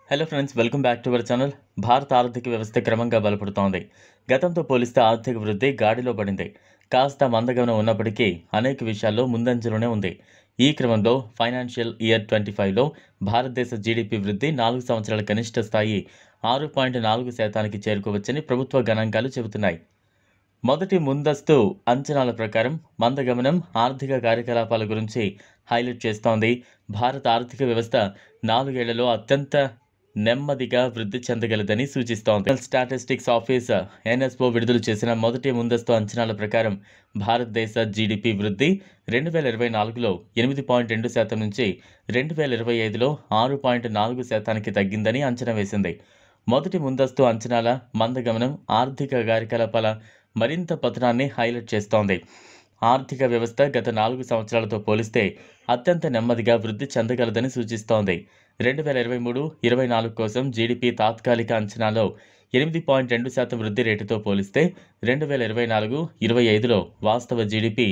Hello friends, welcome back to our channel. భారత ఆర్థిక వ్యవస్థ క్రమంగా బలపడుతోంది. గతంతో పోలిస్తే ఆర్థిక వృద్ధి గాడిలో పడింది. కాస్త మందగమనం ఉన్నప్పటికీ అనేక విషయాల్లో ముందంజలోనే ఉంది. ఈ క్రమంలో ఫైనాన్షియల్ ఇయర్ 25లో భారతదేశ జీడీపీ వృద్ధి 4 సంవత్సరాల కనిష్ట స్థాయి 6.4% చేరుకోవచ్చని ప్రభుత్వ గణాంకాలు చెబుతున్నాయి. మొదటి ముందస్తు అంచనాల ప్రకారం మందగమనం ఆర్థిక కార్యకలాపాల గురించి హైలైట్ చేస్తోంది. భారత ఆర్థిక వ్యవస్థ 4 ఏళ్లలో అత్యంత నెమ్మదిగా వృద్ధి చెందగలదని సూచిస్తోంది. స్టాటిస్టిక్స్ ఆఫీస్ ఎన్ఎస్ఓ విడుదల చేసిన మొదటి ముందస్తు అంచనాల ప్రకారం భారతదేశ జీడీపీ వృద్ధి 2024లో 8.2% నుంచి 2025లో 6.4%కి తగ్గిందని అంచనా వేసింది. మొదటి ముందస్తు అంచనాల మందగమనం ఆర్థిక కార్యకలాపాల మరింత పతనాన్ని హైలైట్ చేస్తోంది. ఆర్థిక వ్యవస్థ గత 4 సంవత్సరాలతో పోలిస్తే అత్యంత నెమ్మదిగా వృద్ధి చెందగలదని సూచిస్తోంది. 2023-24 కోసం జీడీపీ తాత్కాలిక అంచనాలో 8.2% వృద్ధి రేటుతో పోలిస్తే 2024-25లో వాస్తవ జీడీపీ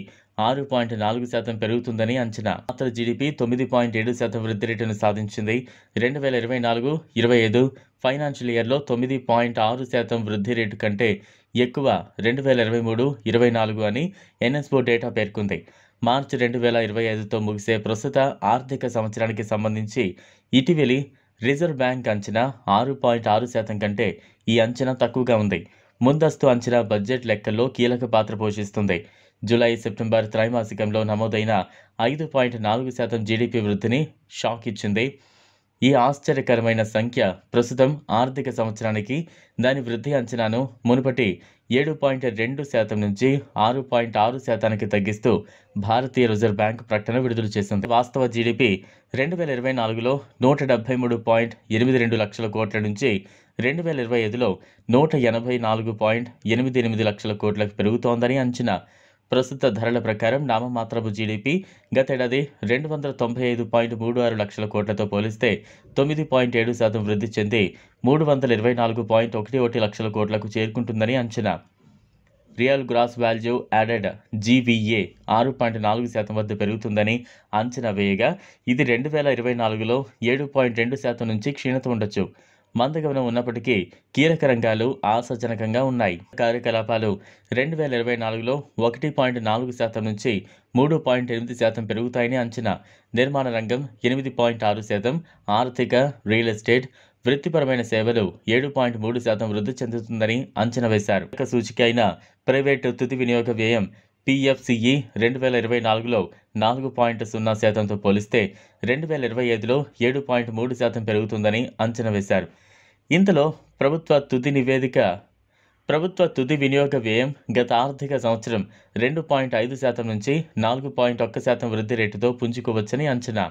6.4% పెరుగుతుందని అంచనా. మాత్ర జీడీపీ 9.7% వృద్ధి రేటును సాధించింది. 2024-25 ఫైనాన్షియల్ ఇయర్లో 9.6% వృద్ధి రేటు కంటే ఎక్కువ 2023-24 అని ఎన్ఎస్ఓ డేటా పేర్కొంది. మార్చి 2025తో ముగిసే ప్రస్తుత ఆర్థిక సంవత్సరానికి సంబంధించి ఇటీవలి రిజర్వ్ బ్యాంక్ అంచనా 6.6% కంటే ఈ అంచనా తక్కువగా ఉంది. ముందస్తు అంచనా బడ్జెట్ లెక్కల్లో కీలక పాత్ర పోషిస్తుంది. జూలై-సెప్టెంబర్ త్రైమాసికంలో నమోదైన 5.4% జీడీపీ వృద్ధిని షాక్ ఇచ్చింది. ఈ ఆశ్చర్యకరమైన సంఖ్య ప్రస్తుతం ఆర్థిక సంవత్సరానికి దాని వృద్ధి అంచనాను మునుపటి 7.2% నుంచి 6.6%కి తగ్గిస్తూ భారతీయ రిజర్వ్ బ్యాంక్ ప్రకటన విడుదల చేసింది. వాస్తవ జీడీపీ 2024లో 173.82 లక్షల కోట్ల నుంచి 2025లో 184.88 లక్షల కోట్లకు పెరుగుతోందని అంచనా. ప్రస్తుత ధరల ప్రకారం నామమాత్రపు జీడీపీ గతేడాది 295.36 లక్షల కోట్లతో పోలిస్తే 9.7% వృద్ధి చెంది 324.11 లక్షల కోట్లకు చేరుకుంటుందని అంచనా. Real gross value added GVA 6.4% వద్ద పెరుగుతుందని అంచనా వేయగా ఇది 2024లో 7.2% నుంచి క్షీణత ఉండొచ్చు. మందగమనం ఉన్నప్పటికీ కీలక రంగాలు ఆశాజనకంగా ఉన్నాయి. కార్యకలాపాలు 2024లో 1.4% నుంచి 3.8% పెరుగుతాయని అంచనా. నిర్మాణ రంగం 8.6%, ఆర్థిక, రియల్ ఎస్టేట్, వృత్తిపరమైన సేవలు 7.3% వృద్ధి చెందుతుందని అంచనా వేశారు. సూచిక అయిన ప్రైవేటు తుది వినియోగ వ్యయం పిఎఫ్సిఈ 2024లో 4.0%తో పోలిస్తే 2025లో 7.3% పెరుగుతుందని అంచనా వేశారు. ఇంతలో ప్రభుత్వ తుది వినియోగ వ్యయం గత ఆర్థిక సంవత్సరం 2.5% నుంచి 4.1% వృద్ధి రేటుతో పుంజుకోవచ్చని అంచనా.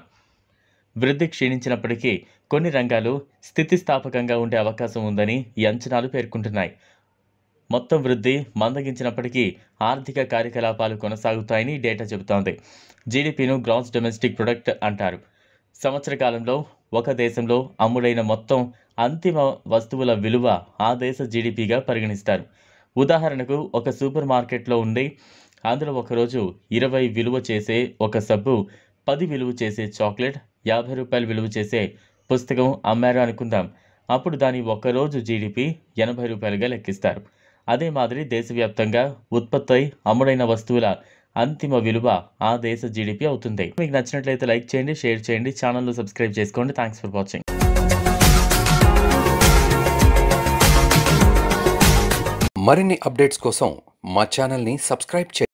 వృద్ధి క్షీణించినప్పటికీ కొన్ని రంగాలు స్థితిస్థాపకంగా ఉండే అవకాశం ఉందని ఈ అంచనాలు పేర్కొంటున్నాయి. మొత్తం వృద్ధి మందగించినప్పటికీ ఆర్థిక కార్యకలాపాలు కొనసాగుతాయని డేటా చెబుతోంది. జీడీపీను గ్రాస్ డొమెస్టిక్ ప్రొడక్ట్ అంటారు. సంవత్సర కాలంలో ఒక దేశంలో అమ్ముడైన మొత్తం అంతిమ వస్తువుల విలువ ఆ దేశ జీడీపీగా పరిగణిస్తారు. ఉదాహరణకు ఒక సూపర్ మార్కెట్లో ఉండి అందులో ఒకరోజు 20 విలువ చేసే ఒక సబ్బు, 10 విలువ చేసే చాక్లెట్, 50 రూపాయలు విలువ చేసే పుస్తకం అమ్మారు అనుకుందాం. అప్పుడు దాని ఒకరోజు జీడీపీ 80 రూపాయలుగా లెక్కిస్తారు. అదే మాదిరి దేశవ్యాప్తంగా ఉత్పత్తి అమ్ముడైన వస్తువుల అంతిమ విలువ ఆ దేశ జీడీపీ అవుతుంది. మీకు నచ్చినట్లయితే లైక్ చేయండి, షేర్ చేయండి, ఛానల్ను సబ్స్క్రైబ్ చేసుకోండి. Thanks for watching. మరిన్ని అప్డేట్స్ కోసం మా ఛానల్ని సబ్స్క్రైబ్ చేయండి.